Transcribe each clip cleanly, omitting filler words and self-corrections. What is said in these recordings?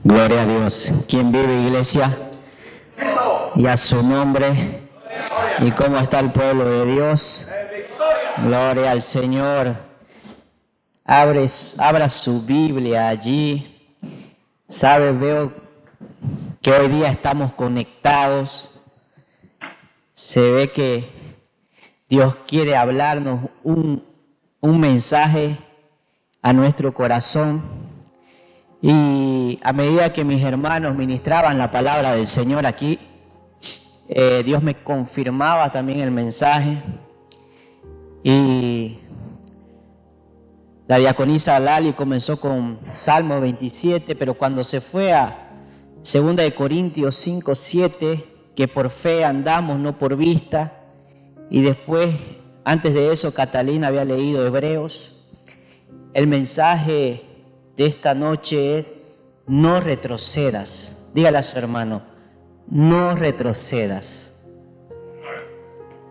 Gloria a Dios. ¿Quién vive, iglesia? Y a su nombre. ¿Y cómo está el pueblo de Dios? Gloria al Señor. Abra su Biblia allí. Veo que hoy día estamos conectados. Se ve que Dios quiere hablarnos un mensaje a nuestro corazón. Y a medida que mis hermanos ministraban la palabra del Señor aquí, Dios me confirmaba también el mensaje. Y la diaconisa Lali comenzó con Salmo 27, pero cuando se fue a 2 de Corintios 5, 7, que por fe andamos, no por vista. Y después, antes de eso, Catalina había leído Hebreos. El mensaje de esta noche es: no retrocedas. Dígale a su hermano: no retrocedas.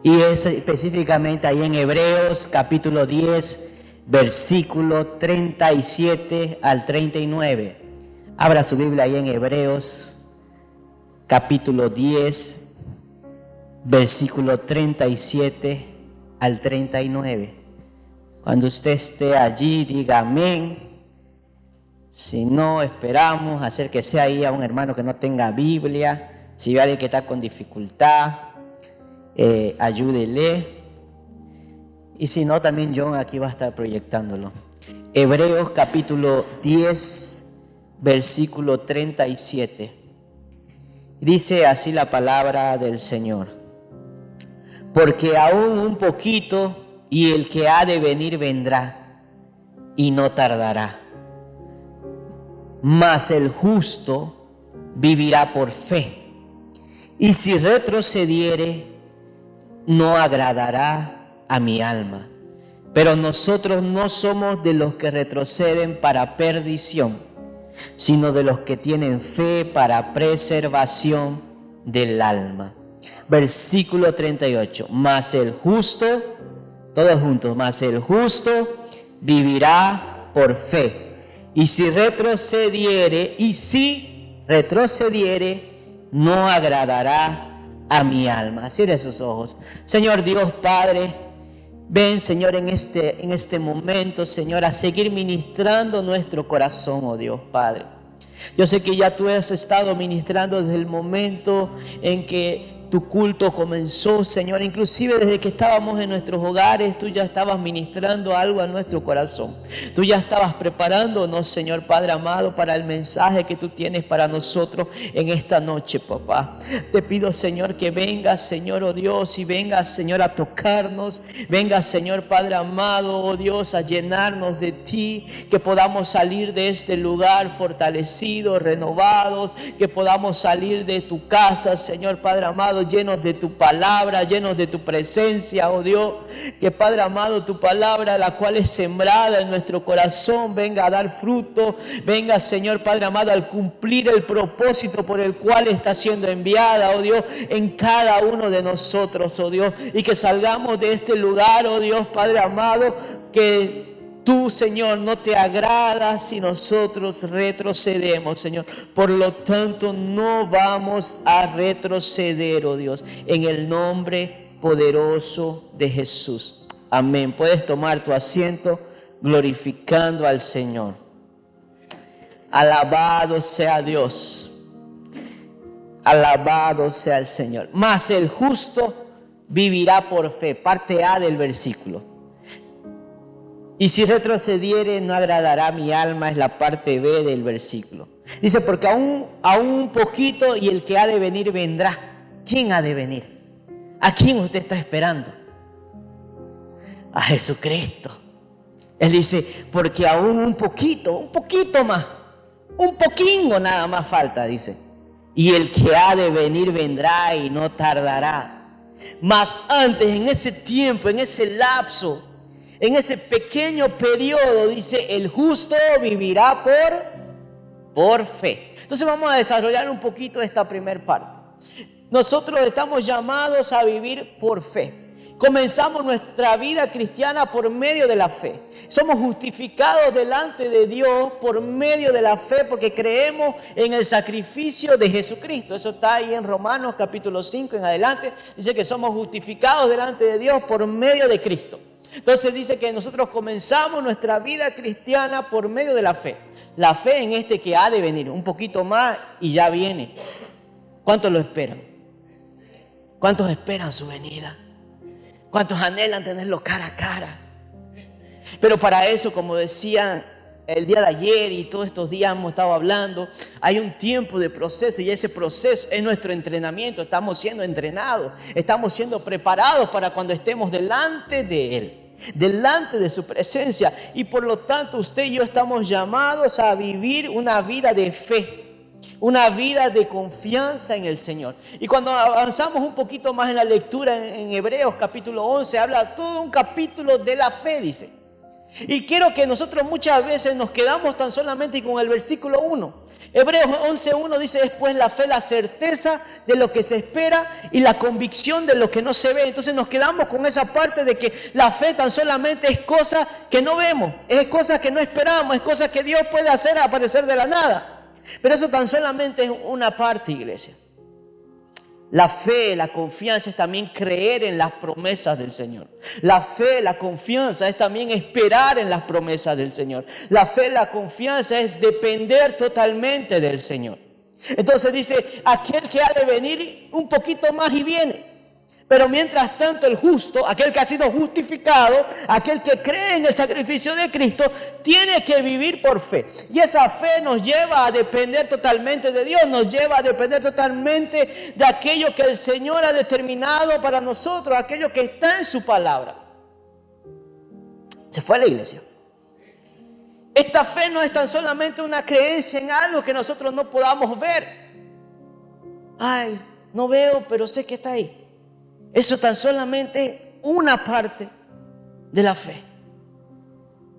Y es específicamente ahí en Hebreos capítulo 10, versículo 37 al 39. Abra su Biblia ahí en Hebreos capítulo 10, versículo 37 al 39. Cuando usted esté allí, diga amén. Si no, esperamos hacer que sea ahí a un hermano que no tenga Biblia. Si ve a alguien que está con dificultad, ayúdele. Y si no, también John aquí va a estar proyectándolo. Hebreos capítulo 10, versículo 37. Dice así la palabra del Señor: porque aún un poquito y el que ha de venir vendrá y no tardará. Mas el justo vivirá por fe, y si retrocediere, no agradará a mi alma. Pero nosotros no somos de los que retroceden para perdición, sino de los que tienen fe para preservación del alma. Versículo 38. Mas el justo, todos juntos, mas el justo vivirá por fe. Y si retrocediere, no agradará a mi alma. Cierre sus ojos. Señor Dios Padre, ven, Señor, en este momento, Señor, a seguir ministrando nuestro corazón, oh Dios Padre. Yo sé que ya tú has estado ministrando desde el momento en que tu culto comenzó, Señor. Inclusive desde que estábamos en nuestros hogares, tú ya estabas ministrando algo a nuestro corazón. Tú ya estabas preparándonos, Señor Padre amado, para el mensaje que tú tienes para nosotros en esta noche, papá. Te pido, Señor, que vengas, Señor, oh Dios, y vengas, Señor, a tocarnos. Vengas, Señor Padre amado, oh Dios, a llenarnos de ti. Que podamos salir de este lugar fortalecidos, renovados. Que podamos salir de tu casa, Señor Padre amado, llenos de tu palabra, llenos de tu presencia, oh Dios. Que Padre amado, tu palabra, la cual es sembrada en nuestro corazón, venga a dar fruto. Venga, Señor Padre amado, al cumplir el propósito por el cual está siendo enviada, oh Dios, en cada uno de nosotros, oh Dios. Y que salgamos de este lugar, oh Dios Padre amado, que tú, Señor, no te agradas si nosotros retrocedemos, Señor. Por lo tanto, no vamos a retroceder, oh Dios, en el nombre poderoso de Jesús. Amén. Puedes tomar tu asiento glorificando al Señor. Alabado sea Dios. Alabado sea el Señor. Mas el justo vivirá por fe. Parte A del versículo. Y si retrocediere, no agradará mi alma, es la parte B del versículo. Dice, porque aún un poquito y el que ha de venir vendrá. ¿Quién ha de venir? ¿A quién usted está esperando? A Jesucristo. Él dice, porque aún un poquito más, un poquingo nada más falta, dice. Y el que ha de venir vendrá y no tardará. Mas antes, en ese tiempo, en ese lapso, en ese pequeño periodo, dice, el justo vivirá por fe. Entonces vamos a desarrollar un poquito esta primera parte. Nosotros estamos llamados a vivir por fe. Comenzamos nuestra vida cristiana por medio de la fe. Somos justificados delante de Dios por medio de la fe porque creemos en el sacrificio de Jesucristo. Eso está ahí en Romanos capítulo 5 en adelante. Dice que somos justificados delante de Dios por medio de Cristo. Entonces dice que nosotros comenzamos nuestra vida cristiana por medio de la fe. La fe en este que ha de venir, un poquito más y ya viene. ¿Cuántos lo esperan? ¿Cuántos esperan su venida? ¿Cuántos anhelan tenerlo cara a cara? Pero para eso, como decía el día de ayer y todos estos días hemos estado hablando, hay un tiempo de proceso y ese proceso es nuestro entrenamiento. Estamos siendo entrenados, estamos siendo preparados para cuando estemos delante de Él, delante de su presencia. Y por lo tanto usted y yo estamos llamados a vivir una vida de fe. Una vida de confianza en el Señor. Y cuando avanzamos un poquito más en la lectura en Hebreos capítulo 11, habla todo un capítulo de la fe, dice. Y quiero que nosotros muchas veces nos quedamos tan solamente con el versículo 1. Hebreos 11:1 dice: después la fe, la certeza de lo que se espera y la convicción de lo que no se ve. Entonces nos quedamos con esa parte de que la fe tan solamente es cosas que no vemos, es cosas que no esperamos, es cosas que Dios puede hacer aparecer de la nada. Pero eso tan solamente es una parte, iglesia. La fe, la confianza es también creer en las promesas del Señor. La fe, la confianza es también esperar en las promesas del Señor. La fe, la confianza es depender totalmente del Señor. Entonces dice, aquel que ha de venir un poquito más y viene. Pero mientras tanto el justo, aquel que ha sido justificado, aquel que cree en el sacrificio de Cristo, tiene que vivir por fe. Y esa fe nos lleva a depender totalmente de Dios, nos lleva a depender totalmente de aquello que el Señor ha determinado para nosotros, aquello que está en su palabra. Se fue a la iglesia. Esta fe no es tan solamente una creencia en algo que nosotros no podamos ver. Ay, no veo, pero sé que está ahí. Eso tan solamente una parte de la fe.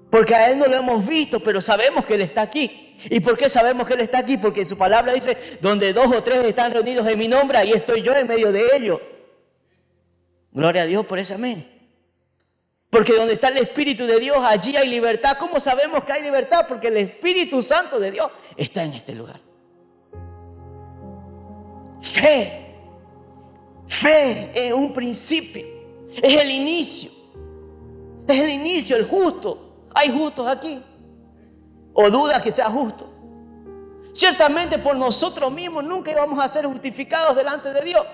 Porque a Él no lo hemos visto, pero sabemos que Él está aquí. ¿Y por qué sabemos que Él está aquí? Porque su palabra dice, donde 2 o 3 están reunidos en mi nombre, ahí estoy yo en medio de ellos. Gloria a Dios por ese amén. Porque donde está el Espíritu de Dios, allí hay libertad. ¿Cómo sabemos que hay libertad? Porque el Espíritu Santo de Dios está en este lugar. Fe. Fe es un principio, es el inicio, el justo. ¿Hay justos aquí? ¿O dudas que sea justo? Ciertamente por nosotros mismos nunca íbamos a ser justificados delante de Dios.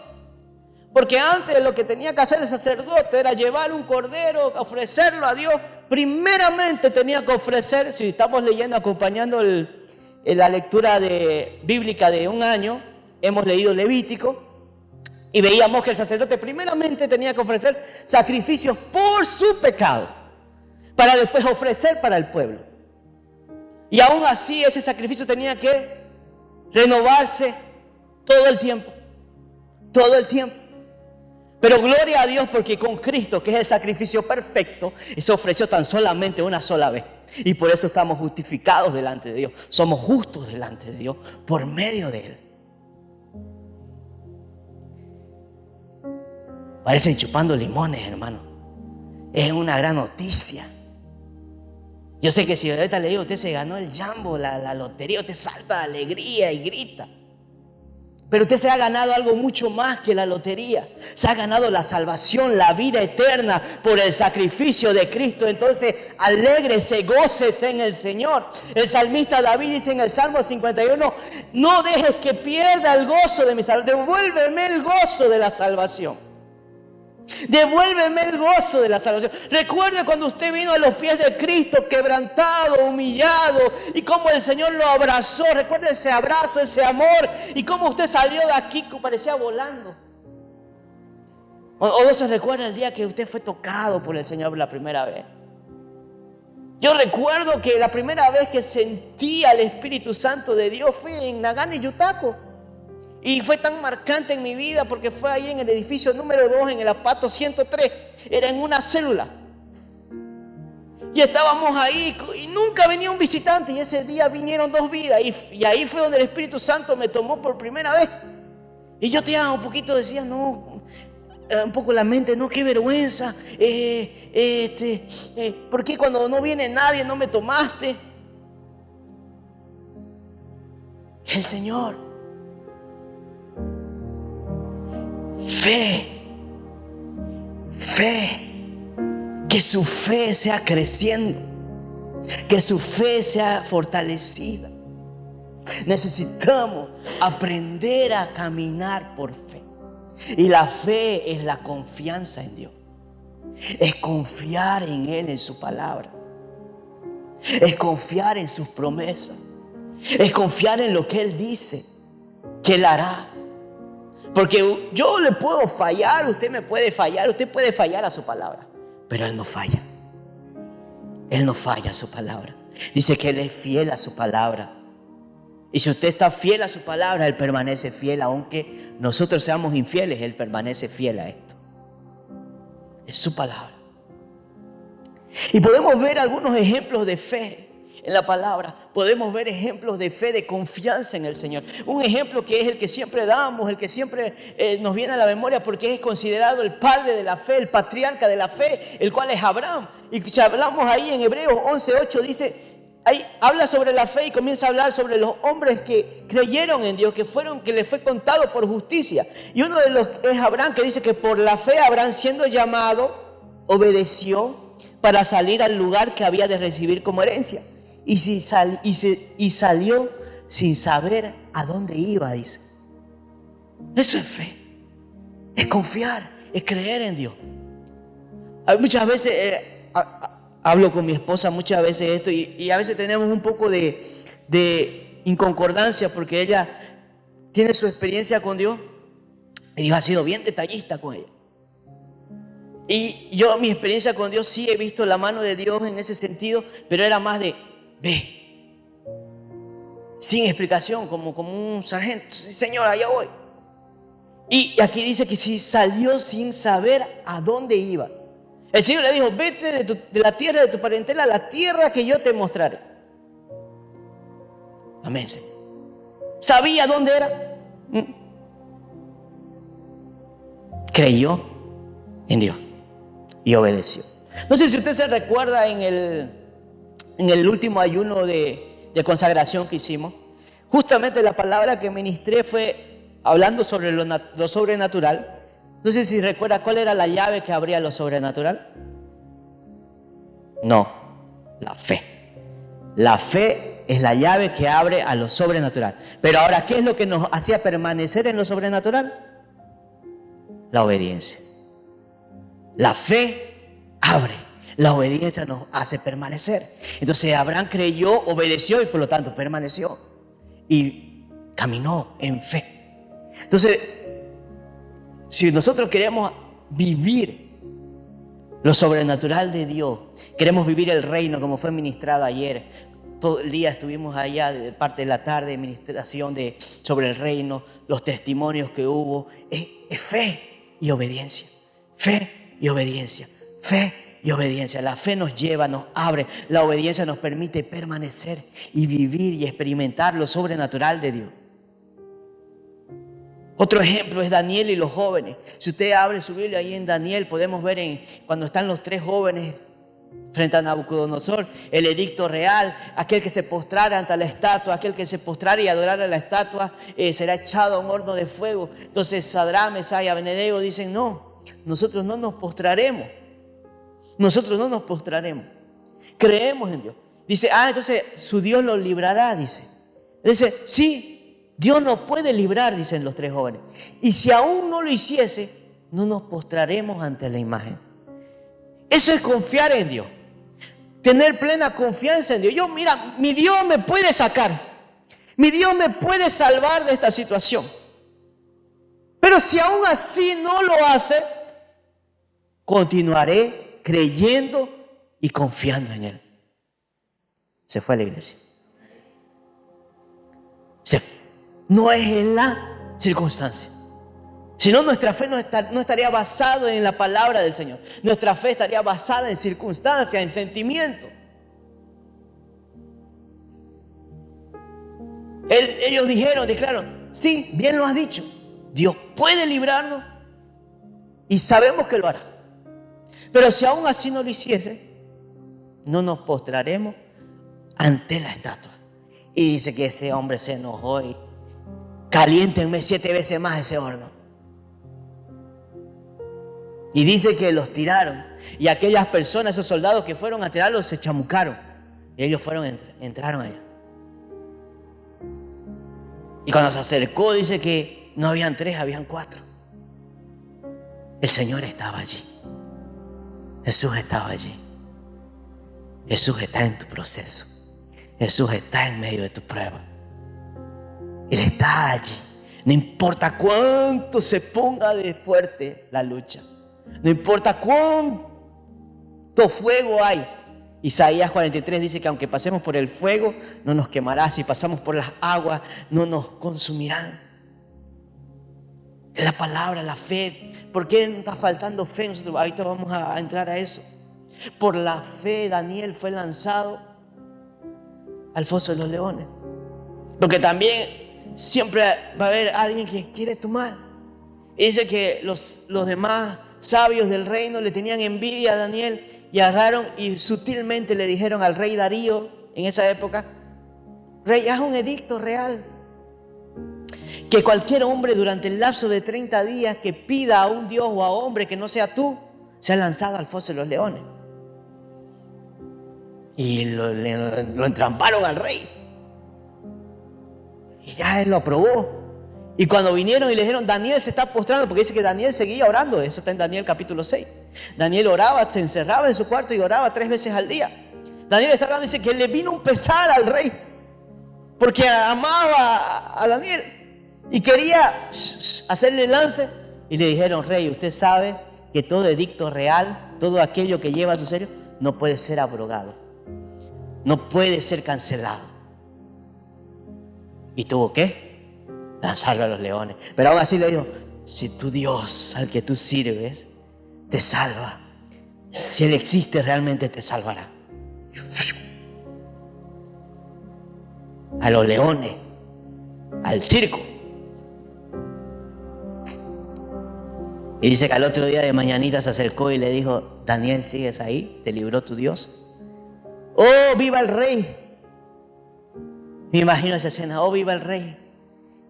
Porque antes lo que tenía que hacer el sacerdote era llevar un cordero, ofrecerlo a Dios. Primeramente tenía que ofrecer, si estamos leyendo, acompañando la lectura bíblica de un año, hemos leído Levítico. Y veíamos que el sacerdote primeramente tenía que ofrecer sacrificios por su pecado, para después ofrecer para el pueblo. Y aún así ese sacrificio tenía que renovarse todo el tiempo. Todo el tiempo. Pero gloria a Dios porque con Cristo, que es el sacrificio perfecto, se ofreció tan solamente una sola vez. Y por eso estamos justificados delante de Dios. Somos justos delante de Dios por medio de Él. Parecen chupando limones, hermano. Es una gran noticia. Yo sé que si ahorita le digo, usted se ganó el jambo, la lotería, usted salta de alegría y grita. Pero usted se ha ganado algo mucho más que la lotería. Se ha ganado la salvación, la vida eterna por el sacrificio de Cristo. Entonces, alégrese, gócese en el Señor. El salmista David dice en el Salmo 51, no dejes que pierda el gozo de mi salvación. Devuélveme el gozo de la salvación. Devuélveme el gozo de la salvación. Recuerde cuando usted vino a los pies de Cristo, quebrantado, humillado, y cómo el Señor lo abrazó. Recuerde ese abrazo, ese amor, y cómo usted salió de aquí que parecía volando. O no se recuerda el día que usted fue tocado por el Señor por la primera vez. Yo recuerdo que la primera vez que sentí al Espíritu Santo de Dios fue en Nagano, Yutaco. Y fue tan marcante en mi vida porque fue ahí en el edificio número 2, en el Apato 103. Era en una célula. Y estábamos ahí y nunca venía un visitante. Y ese día vinieron 2 vidas. Y ahí fue donde el Espíritu Santo me tomó por primera vez. Y yo un poquito decía, no, un poco la mente, no, qué vergüenza, ¿por qué cuando no viene nadie no me tomaste? El Señor. Fe, que su fe sea creciendo, que su fe sea fortalecida. Necesitamos aprender a caminar por fe. Y la fe es la confianza en Dios. Es confiar en Él, en su palabra. Es confiar en sus promesas. Es confiar en lo que Él dice que Él hará. Porque yo le puedo fallar, usted me puede fallar, usted puede fallar a su palabra, pero Él no falla. Él no falla a su palabra. Dice que Él es fiel a su palabra. Y si usted está fiel a su palabra, Él permanece fiel. Aunque nosotros seamos infieles, Él permanece fiel a esto. Es su palabra. Y podemos ver algunos ejemplos de fe en la palabra. Podemos ver ejemplos de fe, de confianza en el Señor. Un ejemplo que es el que siempre damos, el que siempre nos viene a la memoria, porque es considerado el padre de la fe, el patriarca de la fe, el cual es Abraham. Y si hablamos ahí en Hebreos 11:8, dice... Ahí habla sobre la fe y comienza a hablar sobre los hombres que creyeron en Dios, que les fue contado por justicia. Y uno de los es Abraham, que dice que por la fe Abraham, siendo llamado, obedeció para salir al lugar que había de recibir como herencia. Y salió sin saber a dónde iba, dice. Eso es fe. Es confiar, es creer en Dios. Muchas veces... hablo con mi esposa muchas veces esto y a veces tenemos un poco de inconcordancia porque ella tiene su experiencia con Dios y Dios ha sido bien detallista con ella. Y yo mi experiencia con Dios sí he visto la mano de Dios en ese sentido, pero era más de ve, sin explicación, como un sargento. Sí, Señor, allá voy. Y aquí dice que si salió sin saber a dónde iba. El Señor le dijo, vete de la tierra de tu parentela a la tierra que yo te mostraré. Amén, Señor. ¿Sabía dónde era? Creyó en Dios y obedeció. No sé si usted se recuerda en el último ayuno de consagración que hicimos. Justamente la palabra que ministré fue hablando sobre lo sobrenatural. No sé si recuerda cuál era la llave que abría lo sobrenatural. No, la fe. La fe es la llave que abre a lo sobrenatural. Pero ahora, ¿qué es lo que nos hacía permanecer en lo sobrenatural? La obediencia. La fe abre, la obediencia nos hace permanecer. Entonces Abraham creyó, obedeció y por lo tanto permaneció. Y caminó en fe. Entonces, si nosotros queremos vivir lo sobrenatural de Dios, queremos vivir el reino como fue ministrado ayer, todo el día estuvimos allá de parte de la tarde, ministración sobre el reino, los testimonios que hubo, es fe y obediencia, fe y obediencia, fe y obediencia. La fe nos lleva, nos abre, la obediencia nos permite permanecer y vivir y experimentar lo sobrenatural de Dios. Otro ejemplo es Daniel y los jóvenes. Si usted abre su Biblia ahí en Daniel, podemos ver cuando están los tres jóvenes frente a Nabucodonosor, el edicto real, aquel que se postrara ante la estatua, aquel que se postrara y adorara a la estatua, será echado a un horno de fuego. Entonces Sadrach, Mesach y Abednego dicen, no, nosotros no nos postraremos. Nosotros no nos postraremos. Creemos en Dios. Dice, entonces su Dios los librará, dice. Dice, sí. Dios nos puede librar, dicen los tres jóvenes. Y si aún no lo hiciese, no nos postraremos ante la imagen. Eso es confiar en Dios. Tener plena confianza en Dios. Mira, mi Dios me puede sacar. Mi Dios me puede salvar de esta situación. Pero si aún así no lo hace, continuaré creyendo y confiando en Él. Se fue a la iglesia. Se fue. No es en la circunstancia. Si no, nuestra fe no estaría basada en la palabra del Señor. Nuestra fe estaría basada en circunstancias, en sentimientos. Ellos declararon, sí, bien lo has dicho. Dios puede librarnos. Y sabemos que lo hará. Pero si aún así no lo hiciese, no nos postraremos ante la estatua. Y dice que ese hombre se enojó y caliéntenme 7 veces más ese horno. Y dice que los tiraron. Y aquellas personas, esos soldados que fueron a tirarlos, se chamucaron. Y ellos entraron allá. Y cuando se acercó, dice que no habían 3, habían 4. El Señor estaba allí. Jesús estaba allí. Jesús está en tu proceso. Jesús está en medio de tu prueba. Él está allí. No importa cuánto se ponga de fuerte la lucha. No importa cuánto fuego hay. Isaías 43 dice que aunque pasemos por el fuego, no nos quemará. Si pasamos por las aguas, no nos consumirán. Es la palabra, la fe. ¿Por qué nos está faltando fe? Nosotros ahorita vamos a entrar a eso. Por la fe, Daniel fue lanzado al foso de los leones. Porque también siempre va a haber alguien que quiere tu mal. Y dice que los demás sabios del reino le tenían envidia a Daniel y agarraron y sutilmente le dijeron al rey Darío en esa época: rey, haz un edicto real que cualquier hombre durante el lapso de 30 días que pida a un dios o a hombre que no sea tú, sea lanzado al foso de los leones. Y lo entramparon al rey. Y ya él lo aprobó. Y cuando vinieron y le dijeron, Daniel se está postrando, porque dice que Daniel seguía orando. Eso está en Daniel capítulo 6. Daniel oraba, se encerraba en su cuarto y oraba 3 veces al día. Daniel está hablando y dice que le vino un pesar al rey, porque amaba a Daniel y quería hacerle lance. Y le dijeron, rey, usted sabe que todo edicto real, todo aquello que lleva a su sello, no puede ser abrogado, no puede ser cancelado. ¿Y tuvo qué? Lanzarlo a los leones. Pero aún así le dijo, si tu Dios al que tú sirves te salva, si Él existe realmente te salvará. A los leones, al circo. Y dice que al otro día de mañanita se acercó y le dijo, Daniel, ¿sigues ahí? ¿Te libró tu Dios? ¡Oh, viva el rey! Me imagino esa escena, ¡oh, viva el rey!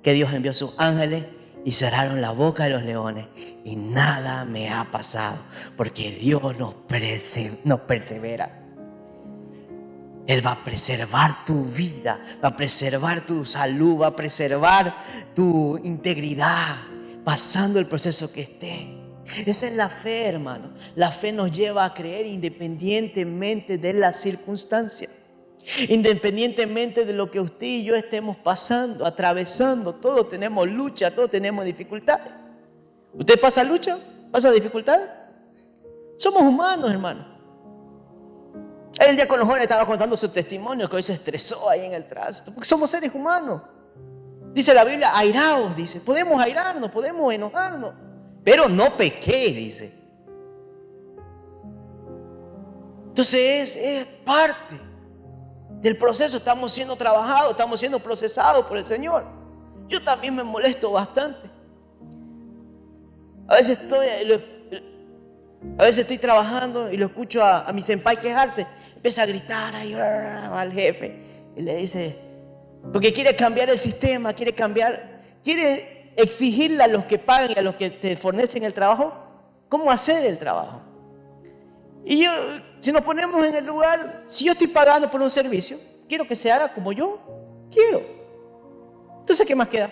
Que Dios envió sus ángeles y cerraron la boca de los leones y nada me ha pasado, porque Dios nos persevera. Él va a preservar tu vida, va a preservar tu salud, va a preservar tu integridad, pasando el proceso que esté. Esa es la fe, hermano. La fe nos lleva a creer independientemente de las circunstancias. Independientemente de lo que usted y yo estemos pasando, atravesando, todos tenemos lucha, todos tenemos dificultades. ¿Usted pasa lucha? ¿Pasa dificultades? Somos humanos, hermano. El día con los jóvenes estaba contando su testimonio, que hoy se estresó ahí en el tránsito, porque somos seres humanos. Dice la Biblia, airaos, dice, podemos airarnos, podemos enojarnos, pero no pequé, dice. Entonces es parte del proceso. Estamos siendo trabajados, estamos siendo procesados por el Señor. Yo también me molesto bastante. A veces estoy trabajando y lo escucho a mi senpai quejarse. Empieza a gritar ahí al jefe y le dice, porque quiere cambiar el sistema, quiere exigirle a los que pagan y a los que te fornecen el trabajo cómo hacer el trabajo. Y yo, si nos ponemos en el lugar, si yo estoy pagando por un servicio, quiero que se haga como yo quiero. Entonces, ¿qué más queda?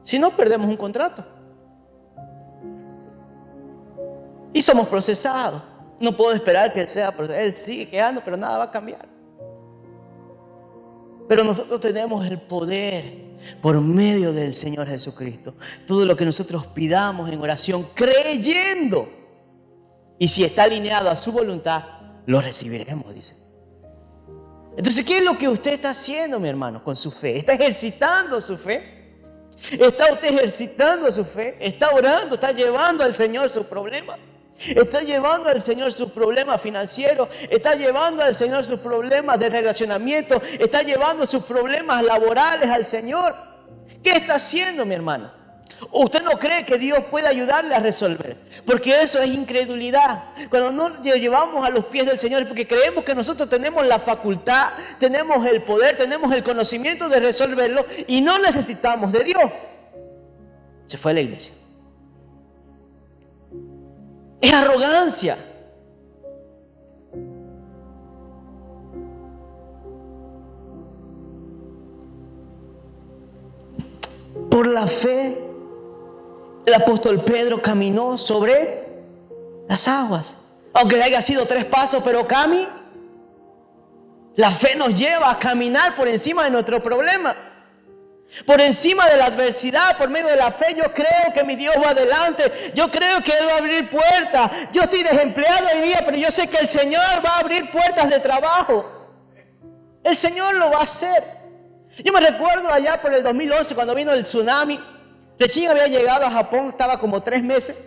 Si no, perdemos un contrato. Y somos procesados. No puedo esperar que Él sea procesado. Él sigue quedando, pero nada va a cambiar. Pero nosotros tenemos el poder por medio del Señor Jesucristo. Todo lo que nosotros pidamos en oración, creyendo. Y si está alineado a su voluntad, lo recibiremos, dice. Entonces, ¿qué es lo que usted está haciendo, mi hermano, con su fe? ¿Está ejercitando su fe? ¿Está usted ejercitando su fe? ¿Está orando? ¿Está llevando al Señor sus problemas? ¿Está llevando al Señor sus problemas financieros? ¿Está llevando al Señor sus problemas de relacionamiento? ¿Está llevando sus problemas laborales al Señor? ¿Qué está haciendo, mi hermano? ¿O usted no cree que Dios puede ayudarle a resolver? Porque eso es incredulidad. Cuando no lo llevamos a los pies del Señor es porque creemos que nosotros tenemos la facultad, tenemos el poder, tenemos el conocimiento de resolverlo y no necesitamos de Dios. Se fue a la iglesia. Es arrogancia. Por la fe, el apóstol Pedro caminó sobre las aguas. Aunque haya sido 3 pasos, pero caminó. La fe nos lleva a caminar por encima de nuestro problema. Por encima de la adversidad, por medio de la fe, yo creo que mi Dios va adelante. Yo creo que Él va a abrir puertas. Yo estoy desempleado hoy día, pero yo sé que el Señor va a abrir puertas de trabajo. El Señor lo va a hacer. Yo me recuerdo allá por el 2011, cuando vino el tsunami. Recién había llegado a Japón, estaba como 3 meses.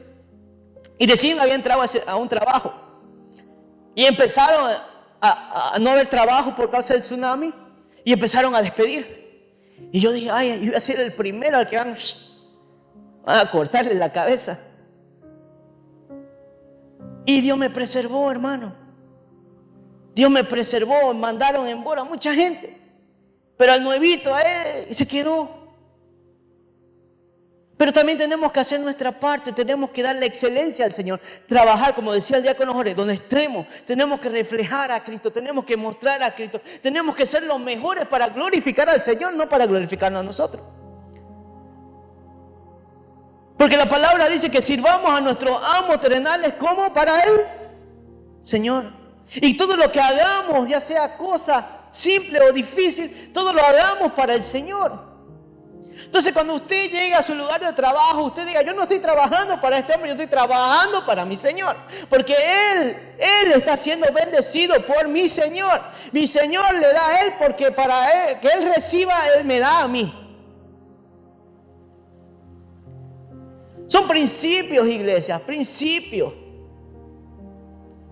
Y recién había entrado a un trabajo. Y empezaron a no haber trabajo por causa del tsunami. Y empezaron a despedir. Y yo dije, ay, yo voy a ser el primero al que van a cortarle la cabeza. Y Dios me preservó, hermano. Dios me preservó, mandaron embora a mucha gente. Pero al nuevito, a él se quedó. Pero también tenemos que hacer nuestra parte, tenemos que darle excelencia al Señor. Trabajar, como decía el diácono Jorge, donde estemos, tenemos que reflejar a Cristo, tenemos que mostrar a Cristo, tenemos que ser los mejores para glorificar al Señor, no para glorificarnos a nosotros. Porque la palabra dice que sirvamos a nuestros amos terrenales como para Él, Señor. Y todo lo que hagamos, ya sea cosa simple o difícil, todo lo hagamos para el Señor. Entonces, cuando usted llega a su lugar de trabajo, usted diga, yo no estoy trabajando para este hombre, yo estoy trabajando para mi Señor. Porque Él está siendo bendecido por mi Señor. Mi Señor le da a Él porque para Él, que Él reciba, Él me da a mí. Son principios, iglesia, principios.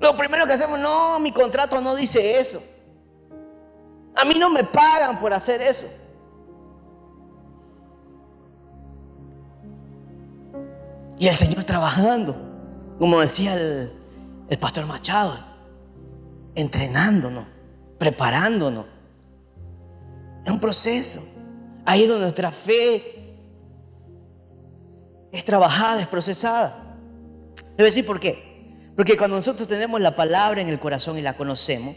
Lo primero que hacemos, no, mi contrato no dice eso. A mí no me pagan por hacer eso. Y el Señor trabajando, como decía el pastor Machado, entrenándonos, preparándonos. Es un proceso. Ahí es donde nuestra fe es trabajada, es procesada. Le voy a decir por qué. Porque cuando nosotros tenemos la palabra en el corazón y la conocemos,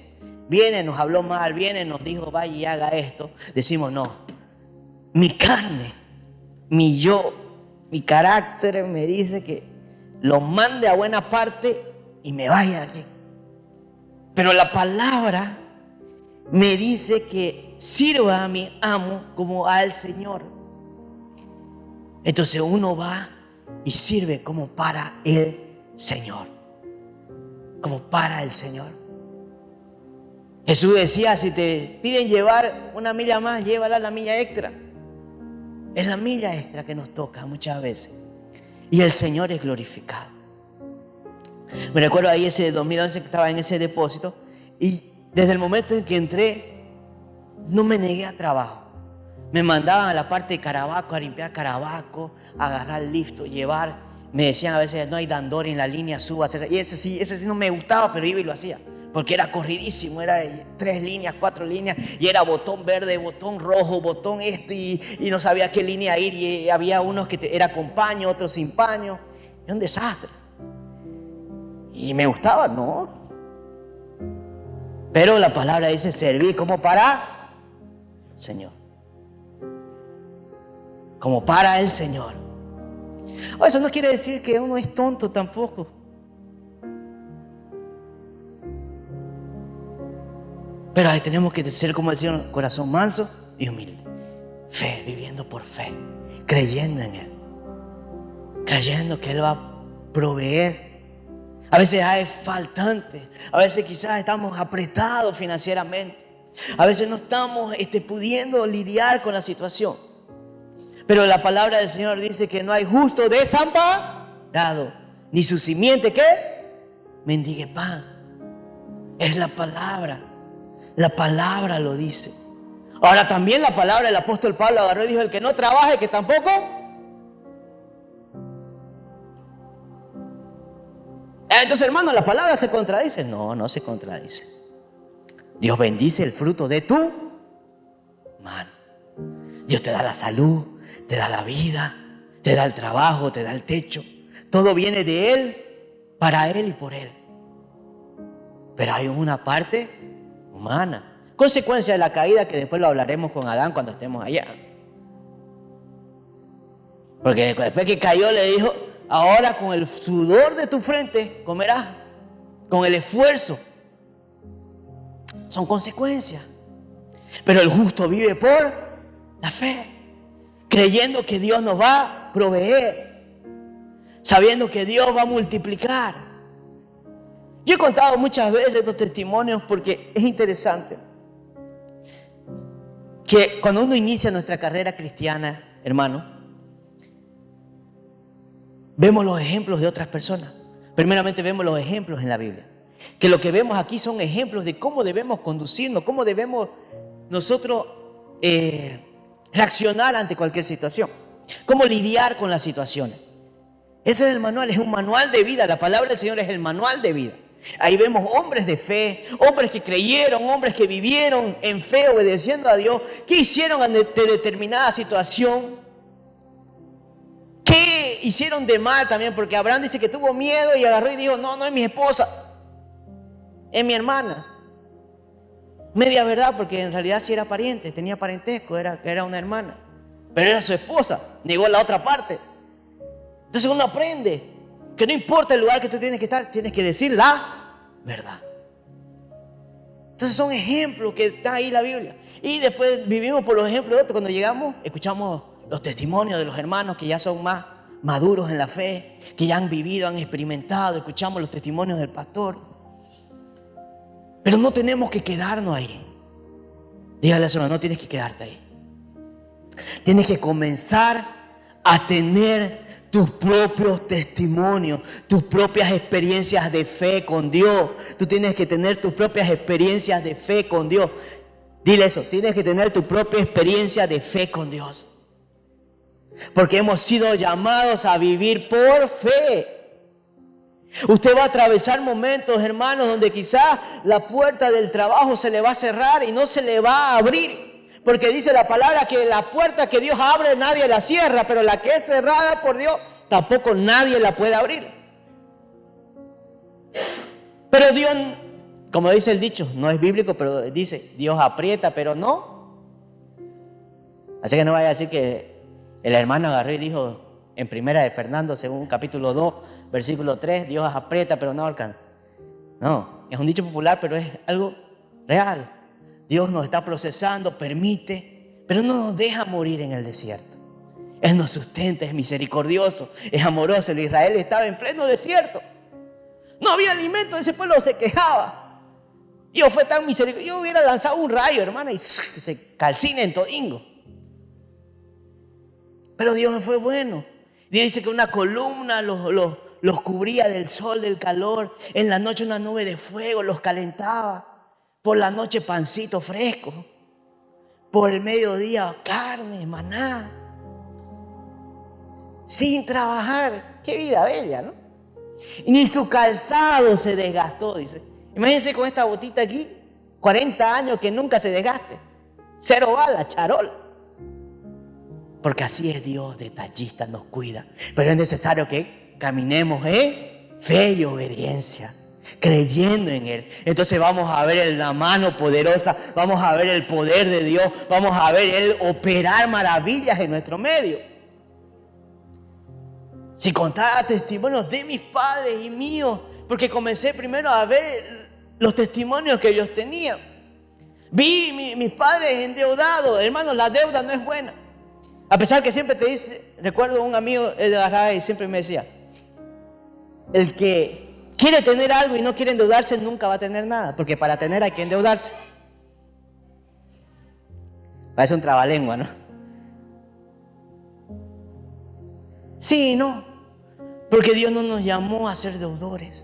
viene, nos habló mal, viene, nos dijo, vaya y haga esto. Decimos, no, mi carne, mi yo, mi carácter me dice que lo mande a buena parte y me vaya de aquí. Pero la palabra me dice que sirva a mi amo como al Señor. Entonces uno va y sirve como para el Señor. Como para el Señor. Jesús decía, si te piden llevar una milla más, llévala la milla extra. Es la milla extra que nos toca muchas veces. Y el Señor es glorificado. Me recuerdo ahí ese 2011 que estaba en ese depósito. Y desde el momento en que entré, no me negué a trabajo. Me mandaban a la parte de Carabaco a limpiar Carabaco, a agarrar listo, llevar. Me decían a veces, no hay dandor en la línea, suba. Y ese sí no me gustaba, pero iba y lo hacía. Porque era corridísimo, era 3 líneas, 4 líneas, y era botón verde, botón rojo, botón y no sabía qué línea ir, y había unos que era con paño, otros sin paño. Era un desastre. Y me gustaba, ¿no? Pero la palabra dice, serví como para el Señor. Como para el Señor. Eso no quiere decir que uno es tonto tampoco. Pero ahí tenemos que ser como el Señor, corazón manso y humilde. Fe, viviendo por fe, creyendo en Él. Creyendo que Él va a proveer. A veces hay faltantes, a veces quizás estamos apretados financieramente. A veces no estamos pudiendo lidiar con la situación. Pero la palabra del Señor dice que no hay justo desamparado, ni su simiente, ¿qué? Mendigue pan. Es la palabra. La palabra lo dice. Ahora también la palabra del apóstol Pablo agarró y dijo, el que no trabaje, que tampoco Entonces, hermano, ¿la palabra se contradice? No, no se contradice. Dios bendice el fruto de tu mano. Dios te da la salud, te da la vida, te da el trabajo, te da el techo. Todo viene de Él, para Él y por Él. Pero hay una parte humana. Consecuencia de la caída, que después lo hablaremos con Adán cuando estemos allá. Porque después que cayó le dijo: ahora con el sudor de tu frente comerás, con el esfuerzo. Son consecuencias. Pero el justo vive por la fe, creyendo que Dios nos va a proveer, sabiendo que Dios va a multiplicar. Yo he contado muchas veces estos testimonios porque es interesante que cuando uno inicia nuestra carrera cristiana, hermano, vemos los ejemplos de otras personas. Primeramente vemos los ejemplos en la Biblia. Que lo que vemos aquí son ejemplos de cómo debemos conducirnos, cómo debemos nosotros reaccionar ante cualquier situación, cómo lidiar con las situaciones. Ese es el manual, es un manual de vida. La palabra del Señor es el manual de vida. Ahí vemos hombres de fe, hombres que creyeron, hombres que vivieron en fe, obedeciendo a Dios, que hicieron ante determinada situación, que hicieron de mal también, porque Abraham dice que tuvo miedo y agarró y dijo: no, no es mi esposa, es mi hermana. Media verdad, porque en realidad sí era pariente, tenía parentesco, era una hermana, pero era su esposa, negó la otra parte. Entonces uno aprende que no importa el lugar que tú tienes que estar, tienes que decir la verdad. Entonces son ejemplos que está ahí en la Biblia. Y después vivimos por los ejemplos de otros. Cuando llegamos, escuchamos los testimonios de los hermanos que ya son más maduros en la fe, que ya han vivido, han experimentado. Escuchamos los testimonios del pastor. Pero no tenemos que quedarnos ahí. Dígale a su hermano: no tienes que quedarte ahí. Tienes que comenzar a tener tus propios testimonios, tus propias experiencias de fe con Dios. Tú tienes que tener tus propias experiencias de fe con Dios. Dile eso: tienes que tener tu propia experiencia de fe con Dios. Porque hemos sido llamados a vivir por fe. Usted va a atravesar momentos, hermanos, donde quizás la puerta del trabajo se le va a cerrar y no se le va a abrir. Porque dice la palabra que la puerta que Dios abre nadie la cierra, pero la que es cerrada por Dios tampoco nadie la puede abrir. Pero Dios, como dice el dicho, no es bíblico, pero dice: Dios aprieta, pero no. Así que no vaya a decir que el hermano agarró y dijo en Primera de Fernando, según capítulo 2, versículo 3, Dios aprieta pero no alcanza. No, es un dicho popular, pero es algo real. Dios nos está procesando, permite, pero no nos deja morir en el desierto. Él nos sustenta, es misericordioso, es amoroso. El Israel estaba en pleno desierto. No había alimento, ese pueblo se quejaba. Dios fue tan misericordioso. Yo hubiera lanzado un rayo, hermana, y se calcina en todingo. Pero Dios fue bueno. Dios dice que una columna los cubría del sol, del calor. En la noche una nube de fuego los calentaba. Por la noche pancito fresco. Por el mediodía carne, maná. Sin trabajar. Qué vida bella, ¿no? Ni su calzado se desgastó, dice. Imagínense con esta botita aquí, 40 años que nunca se desgaste. 0 balas, charol. Porque así es Dios, detallista, nos cuida. Pero es necesario que caminemos en fe y obediencia, creyendo en Él. Entonces vamos a ver la mano poderosa, vamos a ver el poder de Dios, vamos a ver Él operar maravillas en nuestro medio. Si contara testimonios de mis padres y míos, porque comencé primero a ver los testimonios que ellos tenían. Vi mis padres endeudados. Hermanos, la deuda no es buena. A pesar que siempre te dice, recuerdo un amigo, él de la y siempre me decía: el que quiere tener algo y no quiere endeudarse nunca va a tener nada, porque para tener hay que endeudarse. Parece un trabalengua, ¿no? Sí, no, porque Dios no nos llamó a ser deudores.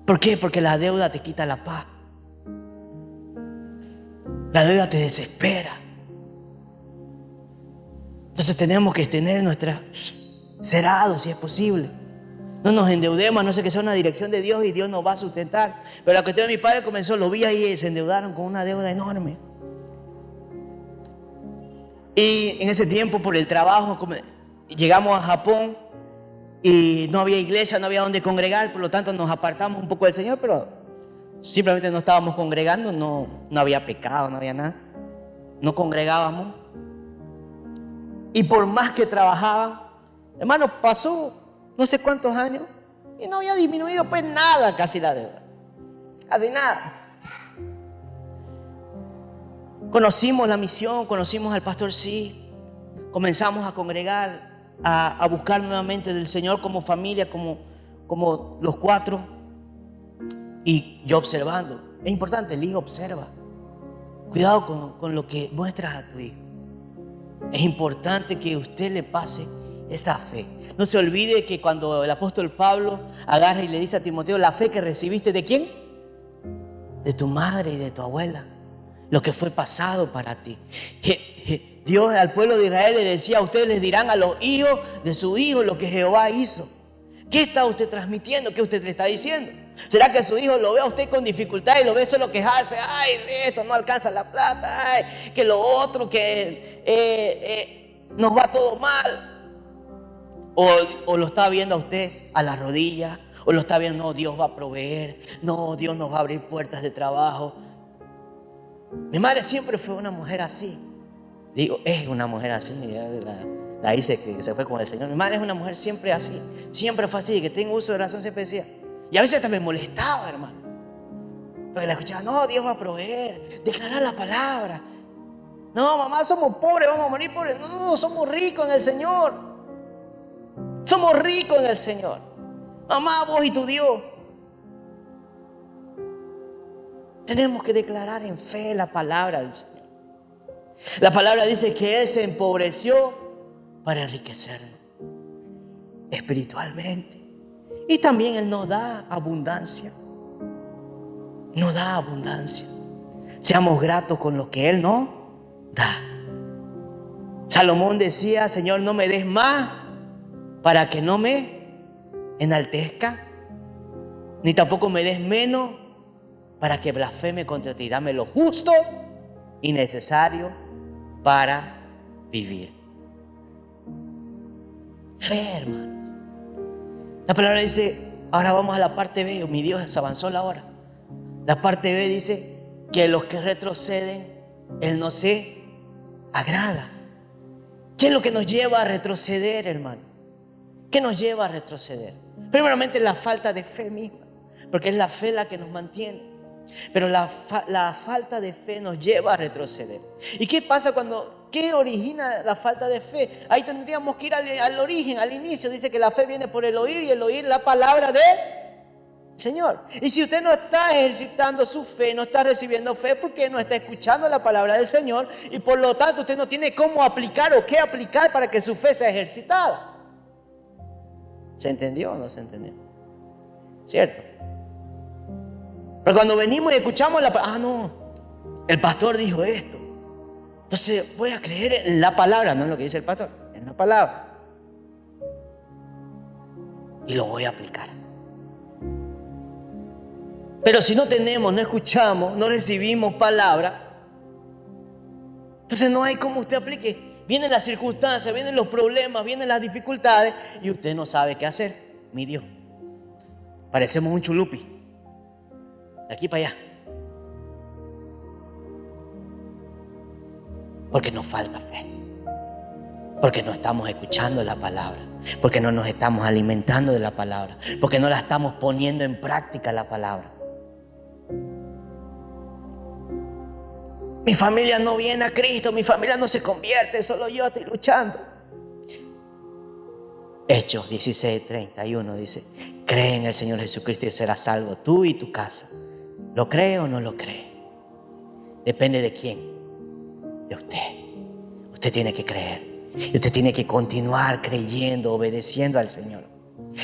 ¿Por qué? Porque la deuda te quita la paz. La deuda te desespera. Entonces tenemos que tener nuestra cerrado, si es posible. No nos endeudemos, no sé que sea una dirección de Dios y Dios nos va a sustentar. Pero la cuestión de mi padre comenzó, lo vi ahí y se endeudaron con una deuda enorme. Y en ese tiempo, por el trabajo, llegamos a Japón y no había iglesia, no había donde congregar, por lo tanto nos apartamos un poco del Señor, pero simplemente no estábamos congregando, no había pecado, no había nada. No congregábamos. Y por más que trabajaba, hermano, pasó no sé cuántos años y no había disminuido pues nada casi la deuda. Casi nada. Conocimos la misión, conocimos al pastor Sí, comenzamos a congregar, a buscar nuevamente del Señor como familia, como los cuatro. Y yo observando, es importante, el hijo observa. Cuidado con lo que muestras a tu hijo. Es importante que usted le pase esa fe. No se olvide que cuando el apóstol Pablo agarra y le dice a Timoteo, la fe que recibiste, ¿de quién? De tu madre y de tu abuela. Lo que fue pasado para ti. Dios al pueblo de Israel le decía, ustedes les dirán a los hijos de su hijo lo que Jehová hizo. ¿Qué está usted transmitiendo? ¿Qué usted le está diciendo? ¿Será que su hijo lo ve a usted con dificultad y lo ve solo quejarse? Ay, esto no alcanza la plata, ay, que lo otro, que nos va todo mal. O lo está viendo a usted a la rodilla, o lo está viendo, no, Dios va a proveer, no, Dios nos va a abrir puertas de trabajo. Mi madre siempre fue una mujer así. Digo, es una mujer así. La hice que se fue con el Señor. Mi madre es una mujer siempre así. Siempre fue así. Que tengo uso de razón, siempre decía. Y a veces hasta me molestaba, hermano. Porque la escuchaba, no, Dios va a proveer. Declarar la palabra. No, mamá, somos pobres, vamos a morir pobres. No, somos ricos en el Señor. Somos ricos en el Señor. Mamá, vos y tu Dios. Tenemos que declarar en fe la palabra del Señor. La palabra dice que Él se empobreció para enriquecernos espiritualmente. Y también Él nos da abundancia. Nos da abundancia. Seamos gratos con lo que Él nos da. Salomón decía, Señor, no me des más para que no me enaltezca, ni tampoco me des menos para que blasfeme contra ti. Dame lo justo y necesario para vivir. Fe, hermano. La palabra dice, ahora vamos a la parte B. Mi Dios, se avanzó la hora. La parte B dice que los que retroceden, Él no se agrada. ¿Qué es lo que nos lleva a retroceder, hermano? ¿Qué nos lleva a retroceder? Primeramente la falta de fe misma, porque es la fe la que nos mantiene. Pero la falta de fe nos lleva a retroceder. ¿Y qué pasa qué origina la falta de fe? Ahí tendríamos que ir al origen, al inicio. Dice que la fe viene por el oír y el oír la palabra del Señor. Y si usted no está ejercitando su fe, no está recibiendo fe, porque no está escuchando la palabra del Señor, y por lo tanto usted no tiene cómo aplicar o qué aplicar para que su fe sea ejercitada. ¿Se entendió o no se entendió? ¿Cierto? Pero cuando venimos y escuchamos la palabra, no, el pastor dijo esto, entonces voy a creer en la palabra, no en lo que dice el pastor, en la palabra, y lo voy a aplicar. Pero si no tenemos, no escuchamos, no recibimos palabra, entonces no hay cómo usted aplique. Vienen las circunstancias, vienen los problemas, vienen las dificultades y usted no sabe qué hacer. Mi Dios, parecemos un chulupi, de aquí para allá, porque nos falta fe, porque no estamos escuchando la palabra, porque no nos estamos alimentando de la palabra, porque no la estamos poniendo en práctica la palabra. Mi familia no viene a Cristo, mi familia no se convierte, solo yo estoy luchando. Hechos 16:31 dice, cree en el Señor Jesucristo y serás salvo tú y tu casa. ¿Lo cree o no lo cree? Depende de quién. De usted. Usted tiene que creer. Y usted tiene que continuar creyendo, obedeciendo al Señor.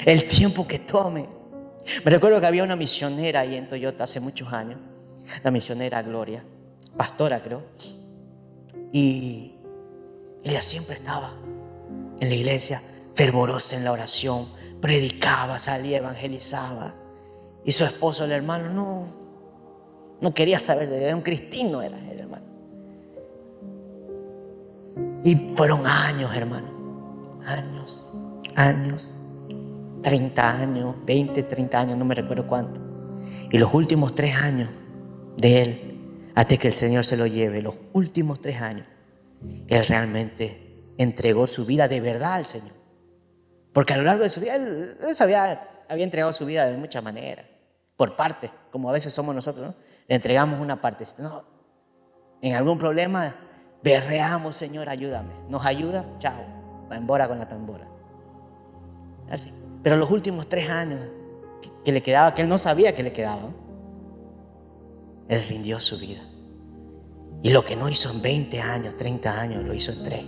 El tiempo que tome. Me recuerdo que había una misionera ahí en Toyota hace muchos años. La misionera Gloria, pastora creo. Y ella siempre estaba en la iglesia, fervorosa en la oración, predicaba, salía, evangelizaba. Y su esposo, el hermano, no quería saber de él, era un cristino, era el hermano. Y fueron años, hermano, años, 30 años, 20, 30 años, no me recuerdo cuánto. Y los últimos 3 años de él, hasta que el Señor se lo lleve, los últimos 3 años, él realmente entregó su vida de verdad al Señor. Porque a lo largo de su vida, él había entregado su vida de muchas maneras, por partes, como a veces somos nosotros, ¿no? Le entregamos una parte. No, en algún problema, berreamos, Señor, ayúdame. Nos ayuda, chao, va embora con la tambora. Así. Pero los últimos 3 años que le quedaba, que él no sabía que le quedaban, él rindió su vida. Y lo que no hizo en 20 años, 30 años, lo hizo en 3.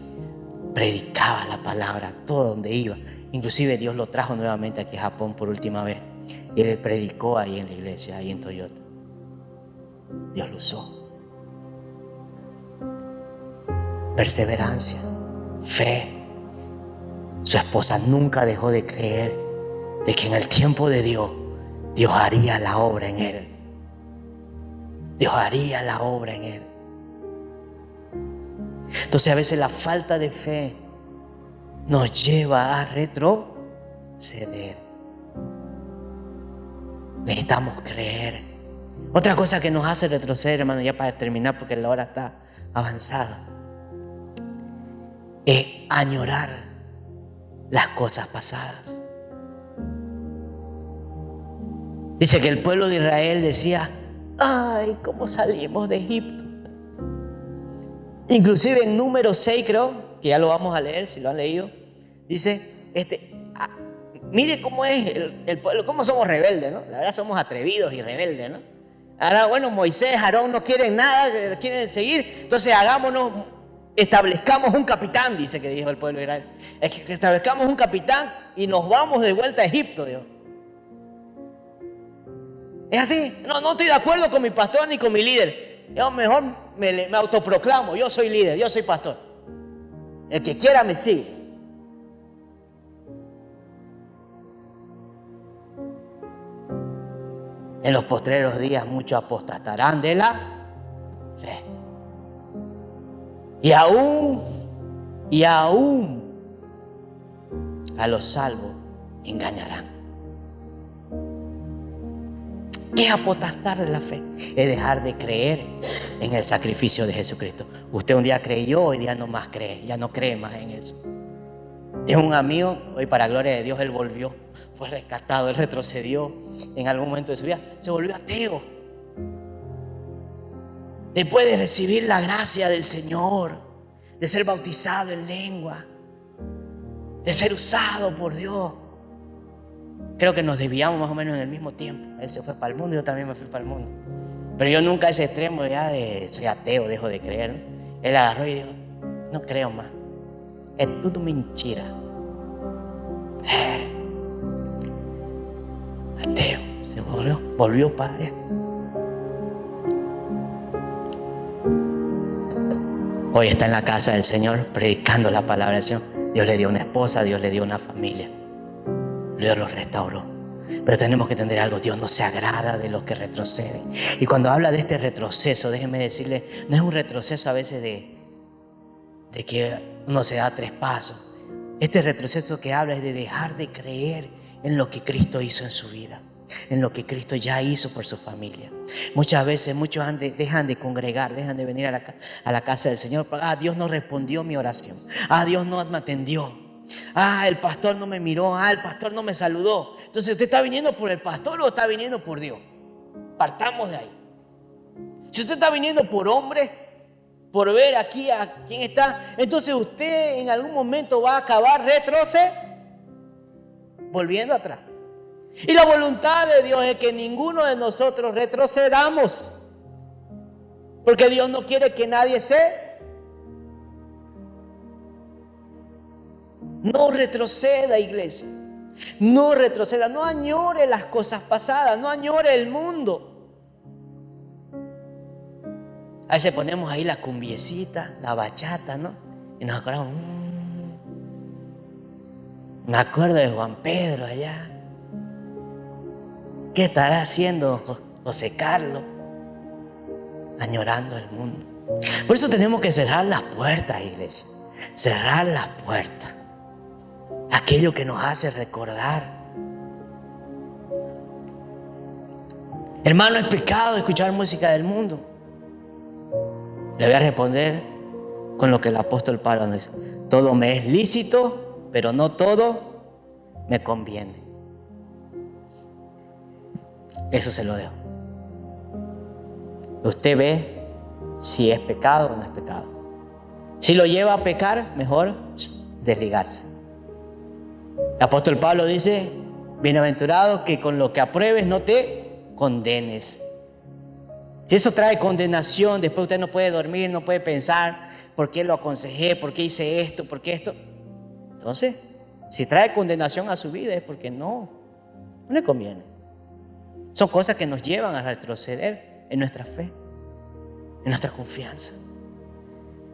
Predicaba la palabra todo donde iba. Inclusive Dios lo trajo nuevamente aquí a Japón por última vez. Y él predicó ahí en la iglesia, ahí en Toyota. Dios lo usó. Perseverancia, fe. Su esposa nunca dejó de creer de que en el tiempo de Dios, Dios haría la obra en él. Dios haría la obra en él. Entonces a veces la falta de fe nos lleva a retroceder. Necesitamos creer. Otra cosa que nos hace retroceder, hermano, ya para terminar porque la hora está avanzada, es añorar las cosas pasadas. Dice que el pueblo de Israel decía: ay, cómo salimos de Egipto. Inclusive en número 6, creo, que ya lo vamos a leer, si lo han leído, dice, mire cómo es el pueblo, cómo somos rebeldes, ¿no? La verdad somos atrevidos y rebeldes, ¿no? Ahora, bueno, Moisés, Aarón no quieren nada, quieren seguir, entonces establezcamos un capitán, dice que dijo el pueblo de Israel. Establezcamos un capitán y nos vamos de vuelta a Egipto, Dios. Es así. No estoy de acuerdo con mi pastor ni con mi líder. Yo mejor me autoproclamo, yo soy líder, yo soy pastor. El que quiera me sigue. En los postreros días muchos apostatarán de la fe. Y aún a los salvos engañarán. ¿Qué es apostar de la fe? Es dejar de creer en el sacrificio de Jesucristo. Usted un día creyó, hoy día no más cree, ya no cree más en eso. Tengo un amigo, hoy para gloria de Dios, él volvió, fue rescatado, él retrocedió en algún momento de su vida, se volvió ateo. Después de recibir la gracia del Señor, de ser bautizado en lengua, de ser usado por Dios. Creo que nos desviamos más o menos en el mismo tiempo. Él se fue para el mundo y yo también me fui para el mundo. Pero yo nunca a ese extremo ya de soy ateo, dejo de creer, ¿no? Él agarró y dijo: no creo más. Es todo mentira. Ateo. Se volvió para allá. Hoy está en la casa del Señor predicando la palabra del Señor. Dios le dio una esposa, Dios le dio una familia. Dios los restauró. Pero tenemos que entender algo: Dios no se agrada de los que retroceden. Y cuando habla de este retroceso, déjenme decirle, no es un retroceso a veces de que uno se da 3 pasos. Este retroceso que habla es de dejar de creer en lo que Cristo hizo en su vida, en lo que Cristo ya hizo por su familia. Muchas veces muchos dejan de congregar, dejan de venir a la casa del Señor. Dios no respondió mi oración. Dios no me atendió. El pastor no me miró. El pastor no me saludó. Entonces, ¿usted está viniendo por el pastor o está viniendo por Dios? Partamos de ahí. Si usted está viniendo por hombre, por ver aquí a quién está, entonces usted en algún momento va a acabar volviendo atrás. Y la voluntad de Dios es que ninguno de nosotros retrocedamos, porque Dios no quiere que nadie no retroceda, iglesia. No retroceda, no añore las cosas pasadas, no añore el mundo. A veces ponemos ahí la cumbiecita, la bachata, ¿no? Y nos acordamos, Me acuerdo de Juan Pedro allá. ¿Qué estará haciendo José Carlos? Añorando el mundo. Por eso tenemos que cerrar las puertas, iglesia. Cerrar las puertas. Aquello que nos hace recordar. Hermano, ¿es pecado escuchar música del mundo? Le voy a responder con lo que el apóstol Pablo dice. Todo me es lícito, pero no todo me conviene. Eso se lo dejo. Usted ve si es pecado o no es pecado. Si lo lleva a pecar, mejor desligarse. El apóstol Pablo dice, bienaventurado que con lo que apruebes no te condenes. Si eso trae condenación, después usted no puede dormir, no puede pensar, ¿por qué lo aconsejé? ¿Por qué hice esto? ¿Por qué esto? Entonces, si trae condenación a su vida es porque no le conviene. Son cosas que nos llevan a retroceder en nuestra fe, en nuestra confianza.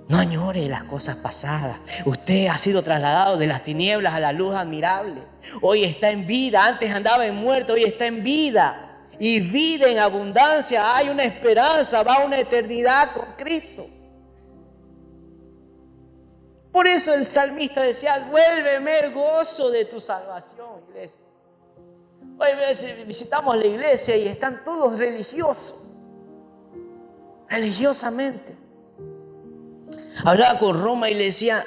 No añore las cosas pasadas. Usted ha sido trasladado de las tinieblas a la luz admirable. Hoy está en vida. Antes andaba en muerte, hoy está en vida. Y vida en abundancia. Hay una esperanza, va a una eternidad con Cristo. Por eso el salmista decía, vuélveme el gozo de tu salvación, iglesia. Hoy visitamos la iglesia y están todos religiosos. Religiosamente. Hablaba con Roma y le decía,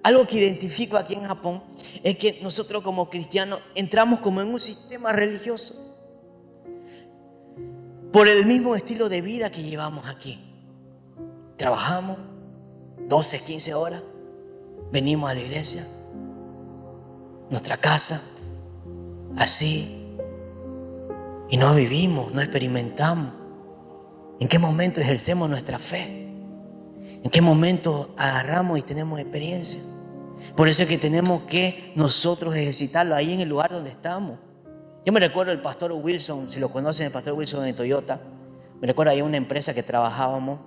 algo que identifico aquí en Japón es que nosotros como cristianos entramos como en un sistema religioso por el mismo estilo de vida que llevamos aquí. Trabajamos 12, 15 horas, venimos a la iglesia, nuestra casa, así, y no vivimos, no experimentamos. ¿En qué momento ejercemos nuestra fe? ¿En qué momento agarramos y tenemos experiencia? Por eso es que tenemos que nosotros ejercitarlo ahí en el lugar donde estamos. Yo me recuerdo el pastor Wilson, si lo conocen, el pastor Wilson de Toyota. Me recuerdo ahí en una empresa que trabajábamos.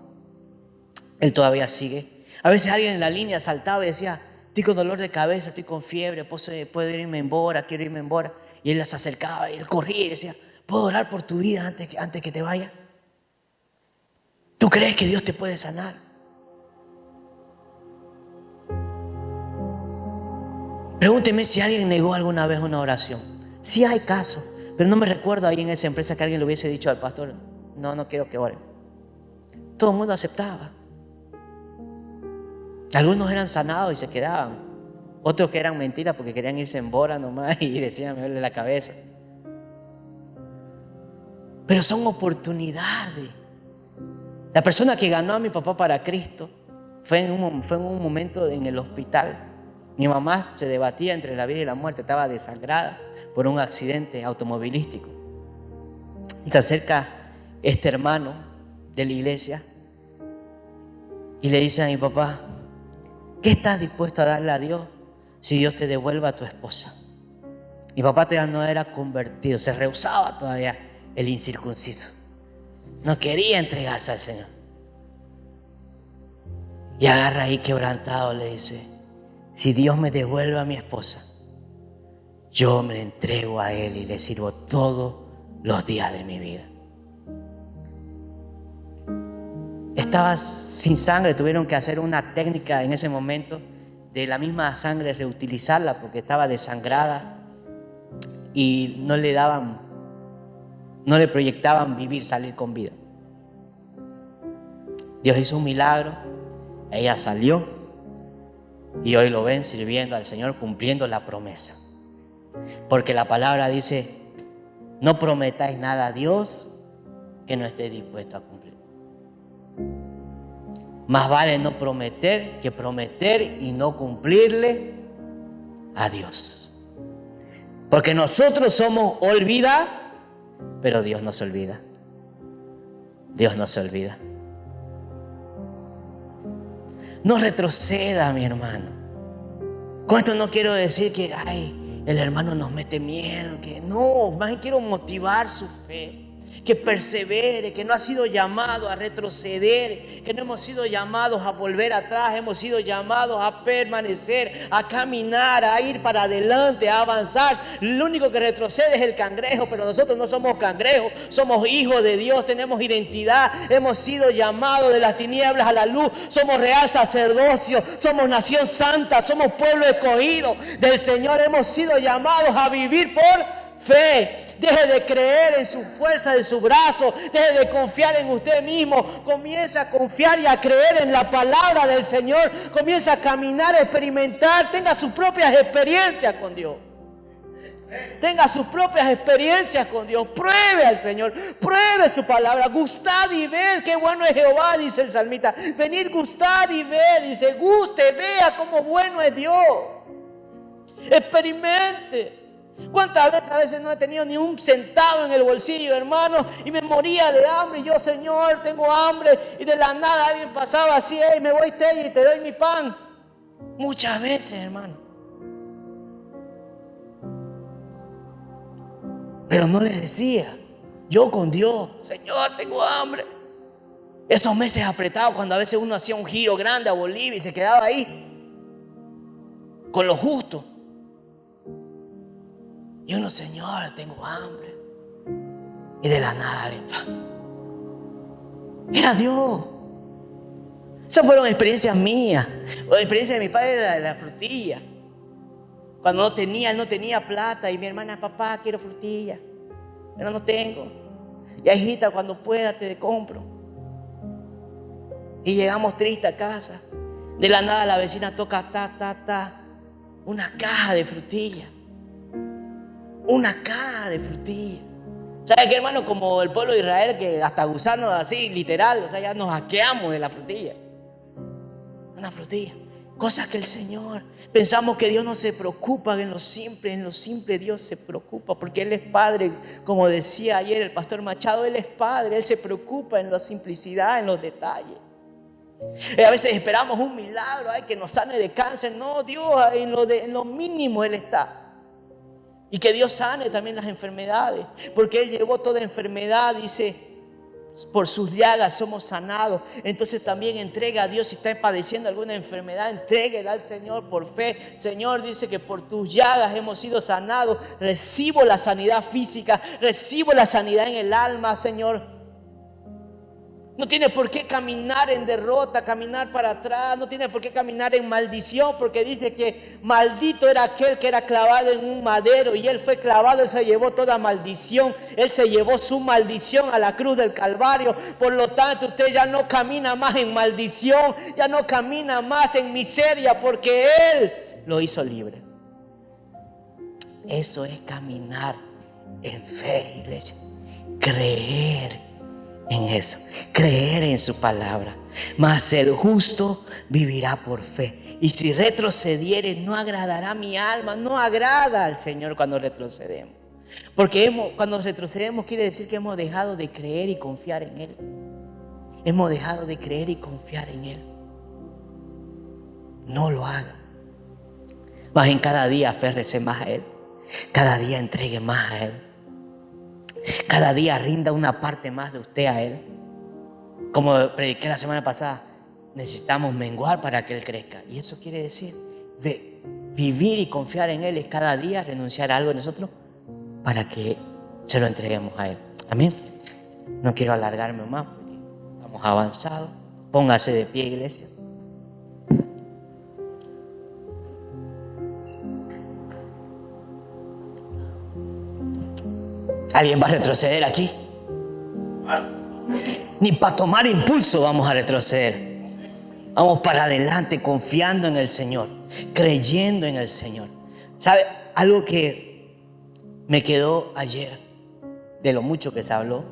Él todavía sigue. A veces alguien en la línea saltaba y decía, estoy con dolor de cabeza, estoy con fiebre, puedo irme embora, quiero irme embora. Y él se acercaba y él corría y decía, ¿puedo orar por tu vida antes que te vaya? ¿Tú crees que Dios te puede sanar? Pregúnteme si alguien negó alguna vez una oración. Sí hay casos, pero no me recuerdo ahí en esa empresa que alguien le hubiese dicho al pastor, no quiero que ore. Todo el mundo aceptaba. Algunos eran sanados y se quedaban. Otros que eran mentiras porque querían irse en bora nomás y decían, me duele la cabeza. Pero son oportunidades. La persona que ganó a mi papá para Cristo fue en un momento en el hospital. Mi mamá se debatía entre la vida y la muerte, estaba desangrada por un accidente automovilístico. Y se acerca este hermano de la iglesia y le dice a mi papá, ¿qué estás dispuesto a darle a Dios si Dios te devuelve a tu esposa? Mi papá todavía no era convertido, se rehusaba todavía el incircunciso. No quería entregarse al Señor. Y agarra ahí quebrantado, le dice, si Dios me devuelve a mi esposa, yo me entrego a Él y le sirvo todos los días de mi vida. Estaba sin sangre, tuvieron que hacer una técnica en ese momento de la misma sangre, reutilizarla porque estaba desangrada y no le proyectaban vivir, salir con vida. Dios hizo un milagro, ella salió y hoy lo ven sirviendo al Señor, cumpliendo la promesa. Porque la palabra dice, no prometáis nada a Dios que no esté dispuesto a cumplir. Más vale no prometer que prometer y no cumplirle a Dios. Porque nosotros somos olvidados, pero Dios no se olvida. Dios no se olvida. No retroceda, mi hermano. Con esto no quiero decir que el hermano nos mete miedo, que no, más bien quiero motivar su fe. que persevere, que no ha sido llamado a retroceder, que no hemos sido llamados a volver atrás, hemos sido llamados a permanecer, a caminar, a ir para adelante, a avanzar. Lo único que retrocede es el cangrejo, pero nosotros no somos cangrejos, somos hijos de Dios, tenemos identidad, hemos sido llamados de las tinieblas a la luz, somos real sacerdocio, somos nación santa, somos pueblo escogido del Señor, hemos sido llamados a vivir por fe. Deje de creer en su fuerza de su brazo. Deje de confiar en usted mismo. Comienza a confiar y a creer en la palabra del Señor. Comienza a caminar, a experimentar. Tenga sus propias experiencias con Dios. Tenga sus propias experiencias con Dios. Pruebe al Señor. Pruebe su palabra. Gustad y ved qué bueno es Jehová, dice el salmista. Venid, gustad y ved. Dice, guste, vea cómo bueno es Dios. Experimente. ¿Cuántas veces a veces no he tenido ni un centavo en el bolsillo, hermano? Y me moría de hambre. Y yo, Señor, tengo hambre. Y de la nada alguien pasaba así, hey, me voy y te doy mi pan. Muchas veces, hermano. Pero no les decía, yo con Dios, Señor, tengo hambre. Esos meses apretados, cuando a veces uno hacía un giro grande a Bolivia y se quedaba ahí, con lo justo. Y uno, Señor, tengo hambre. Y de la nada le pan. Era Dios. Esas fueron experiencias mías. La experiencia de mi padre era la frutilla. Cuando él no tenía plata. Y mi hermana, papá, quiero frutilla. Pero no tengo. Ya, hijita, cuando pueda te compro. Y llegamos tristes a casa. De la nada la vecina toca una caja de frutilla. Una caja de frutilla. ¿Sabes qué, hermano? Como el pueblo de Israel, que hasta gusanos así, literal, o sea, ya nos hackeamos de la frutilla. Una frutilla. Cosas que el Señor, pensamos que Dios no se preocupa en lo simple Dios se preocupa, porque Él es Padre, como decía ayer el pastor Machado, Él es Padre, Él se preocupa en la simplicidad, en los detalles. A veces esperamos un milagro, que nos sane de cáncer. No, Dios, en lo mínimo Él está. Y que Dios sane también las enfermedades, porque Él llevó toda enfermedad, dice, por sus llagas somos sanados. Entonces también entrega a Dios, si está padeciendo alguna enfermedad, entréguela al Señor por fe. Señor, dice que por tus llagas hemos sido sanados. Recibo la sanidad física, recibo la sanidad en el alma, Señor. No tiene por qué caminar en derrota, caminar para atrás. No tiene por qué caminar en maldición, porque dice que maldito era aquel que era clavado en un madero. Y Él fue clavado, Él se llevó toda maldición. Él se llevó su maldición a la cruz del Calvario. Por lo tanto, usted ya no camina más en maldición, ya no camina más en miseria, porque Él lo hizo libre. Eso es caminar en fe, iglesia. Creer en eso, creer en su palabra. Mas el justo vivirá por fe. Y si retrocediere, no agradará a mi alma. No agrada al Señor cuando retrocedemos. Porque cuando retrocedemos quiere decir que hemos dejado de creer y confiar en Él. Hemos dejado de creer y confiar en Él. No lo haga. Más en cada día aférrese más a Él. Cada día entregue más a Él. Cada día rinda una parte más de usted a Él. Como prediqué la semana pasada, necesitamos menguar para que Él crezca. Y eso quiere decir, vivir y confiar en Él es cada día renunciar a algo de nosotros para que se lo entreguemos a Él. Amén. No quiero alargarme más porque estamos avanzados. Póngase de pie, iglesia. ¿Alguien va a retroceder aquí? Ni para tomar impulso vamos a retroceder. Vamos para adelante confiando en el Señor, creyendo en el Señor. ¿Sabe? Algo que me quedó ayer de lo mucho que se habló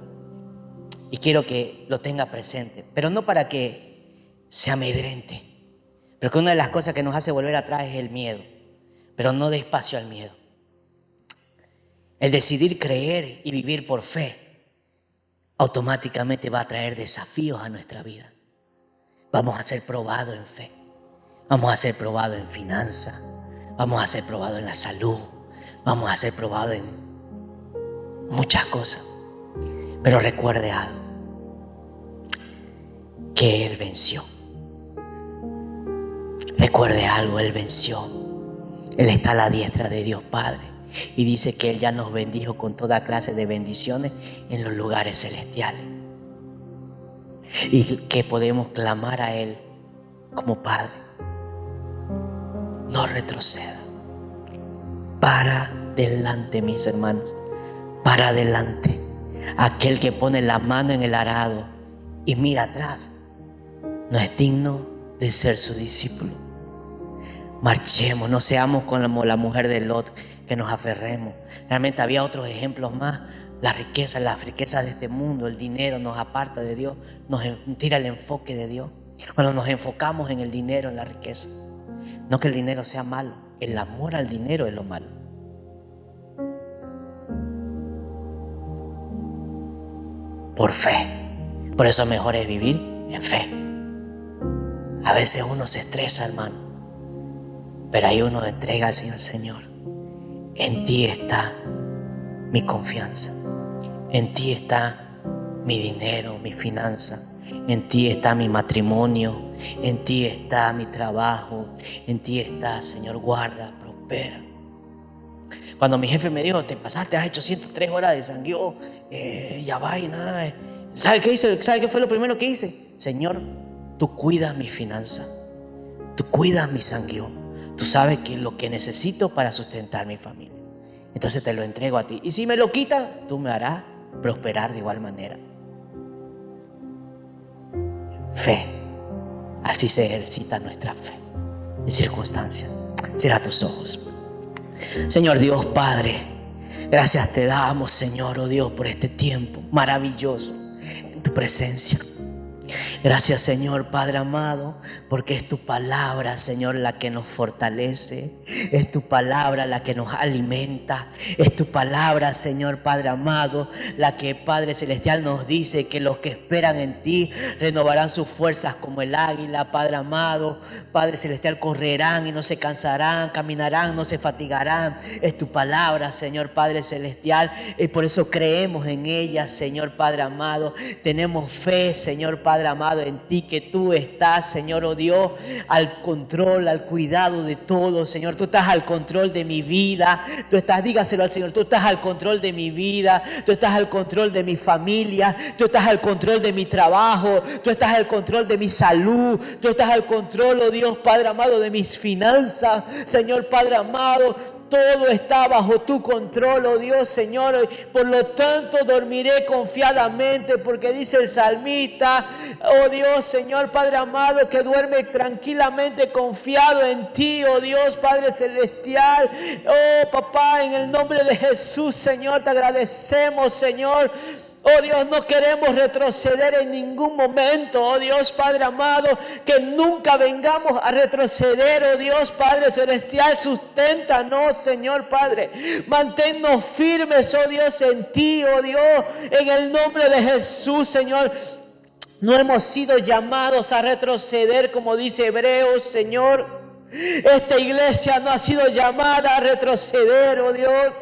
y quiero que lo tenga presente, pero no para que se amedrente, porque una de las cosas que nos hace volver atrás es el miedo, pero no dé espacio al miedo. El decidir creer y vivir por fe automáticamente va a traer desafíos a nuestra vida. Vamos a ser probados en fe. Vamos a ser probados en finanzas. Vamos a ser probados en la salud. Vamos a ser probados en muchas cosas. Pero recuerde algo, que Él venció. Recuerde algo, Él venció. Él está a la diestra de Dios Padre y dice que Él ya nos bendijo con toda clase de bendiciones en los lugares celestiales. Y que podemos clamar a Él como Padre. No retroceda. Para adelante, mis hermanos. Para adelante. Aquel que pone la mano en el arado y mira atrás no es digno de ser su discípulo. Marchemos, no seamos como la mujer de Lot, que nos aferremos. Realmente había otros ejemplos más. Las riquezas de este mundo, el dinero nos aparta de Dios, nos tira el enfoque de Dios. Cuando nos enfocamos en el dinero, en la riqueza. No que el dinero sea malo, el amor al dinero es lo malo. Por fe. Por eso mejor es vivir en fe. A veces uno se estresa, hermano, pero ahí uno entrega al Señor. Señor, en ti está mi confianza, en ti está mi dinero, mi finanza, en ti está mi matrimonio, en ti está mi trabajo, en ti está, Señor, guarda, prospera. Cuando mi jefe me dijo, te pasaste, has hecho 103 horas de sangueo, ya va y nada. ¿Sabe qué hice? ¿Sabe qué fue lo primero que hice? Señor, tú cuidas mi finanza, tú cuidas mi sangueo, tú sabes que es lo que necesito para sustentar mi familia. Entonces te lo entrego a ti. Y si me lo quitas, tú me harás prosperar de igual manera. Fe. Así se ejercita nuestra fe en circunstancias. Cierra tus ojos. Señor Dios Padre, gracias te damos, Señor, oh Dios, por este tiempo maravilloso en tu presencia. Gracias, Señor Padre amado, porque es tu palabra, Señor, la que nos fortalece. Es tu palabra la que nos alimenta. Es tu palabra, Señor Padre amado, la que Padre Celestial nos dice que los que esperan en ti renovarán sus fuerzas como el águila, Padre amado. Padre Celestial, correrán y no se cansarán, caminarán, no se fatigarán. Es tu palabra, Señor Padre Celestial, y por eso creemos en ella, Señor Padre amado. Tenemos fe, Señor Padre amado, en ti, que tú estás, Señor, oh Dios, al control, al cuidado de todo, Señor. Tú estás al control de mi vida. Tú estás, dígaselo al Señor, tú estás al control de mi vida. Tú estás al control de mi familia. Tú estás al control de mi trabajo. Tú estás al control de mi salud. Tú estás al control, oh Dios, Padre amado, de mis finanzas. Señor Padre amado, todo está bajo tu control, oh Dios, Señor. Por lo tanto, dormiré confiadamente, porque dice el salmista, oh Dios, Señor, Padre amado, que duerme tranquilamente confiado en ti, oh Dios, Padre Celestial. Oh, papá, en el nombre de Jesús, Señor, te agradecemos, Señor. Oh Dios, no queremos retroceder en ningún momento, oh Dios Padre amado, que nunca vengamos a retroceder, oh Dios Padre Celestial. Susténtanos, Señor Padre, manténnos firmes, oh Dios, en ti, oh Dios, en el nombre de Jesús, Señor. No hemos sido llamados a retroceder, como dice Hebreos, Señor. Esta iglesia no ha sido llamada a retroceder, oh Dios,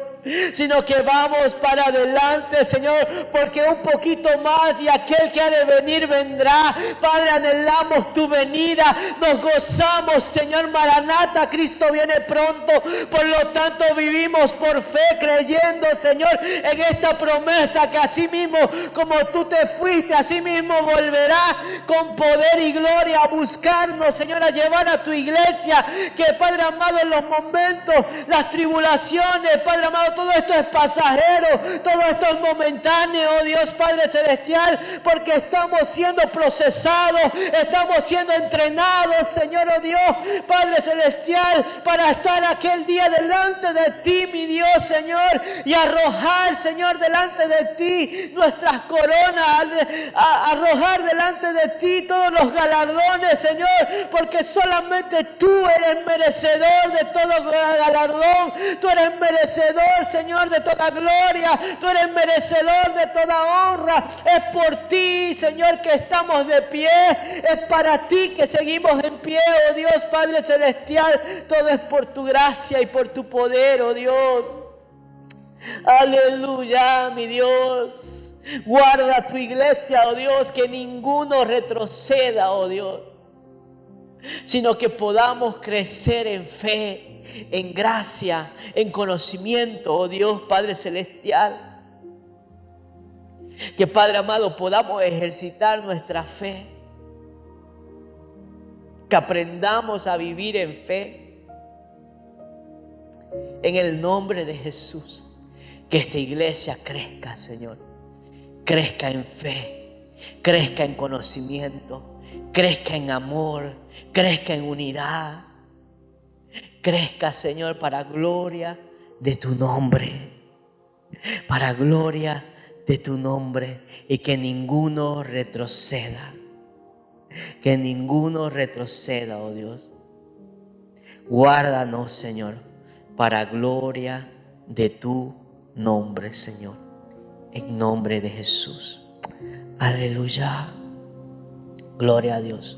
sino que vamos para adelante, Señor, porque un poquito más y aquel que ha de venir vendrá. Padre, anhelamos tu venida, nos gozamos, Señor. Maranata, Cristo viene pronto. Por lo tanto, vivimos por fe, creyendo, Señor, en esta promesa, que así mismo como tú te fuiste, así mismo volverá con poder y gloria a buscarnos, Señor, a llevar a tu iglesia. Que, Padre amado, en los momentos, las tribulaciones, Padre amado, todo esto es pasajero, todo esto es momentáneo, oh Dios Padre Celestial, porque estamos siendo procesados, estamos siendo entrenados, Señor, oh Dios Padre Celestial, para estar aquel día delante de ti, mi Dios, Señor, y arrojar, Señor, delante de ti nuestras coronas, arrojar delante de ti todos los galardones, Señor, porque solamente tú eres merecedor de todo galardón, tú eres merecedor, Señor, de toda gloria, tú eres merecedor de toda honra. Es por ti, Señor, que estamos de pie, es para ti que seguimos en pie, oh Dios Padre Celestial. Todo es por tu gracia y por tu poder, oh Dios. Aleluya, mi Dios. Guarda tu iglesia, oh Dios, que ninguno retroceda, oh Dios, sino que podamos crecer en fe, en gracia, en conocimiento, oh Dios Padre Celestial. Que Padre amado podamos ejercitar nuestra fe, que aprendamos a vivir en fe, en el nombre de Jesús. Que esta iglesia crezca, Señor, crezca en fe, crezca en conocimiento, crezca en amor, crezca en unidad, crezca, Señor, para gloria de tu nombre, para gloria de tu nombre, y que ninguno retroceda, que ninguno retroceda, oh Dios. Guárdanos, Señor, para gloria de tu nombre, Señor, en nombre de Jesús. Aleluya. Gloria a Dios.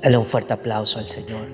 Dale un fuerte aplauso al Señor.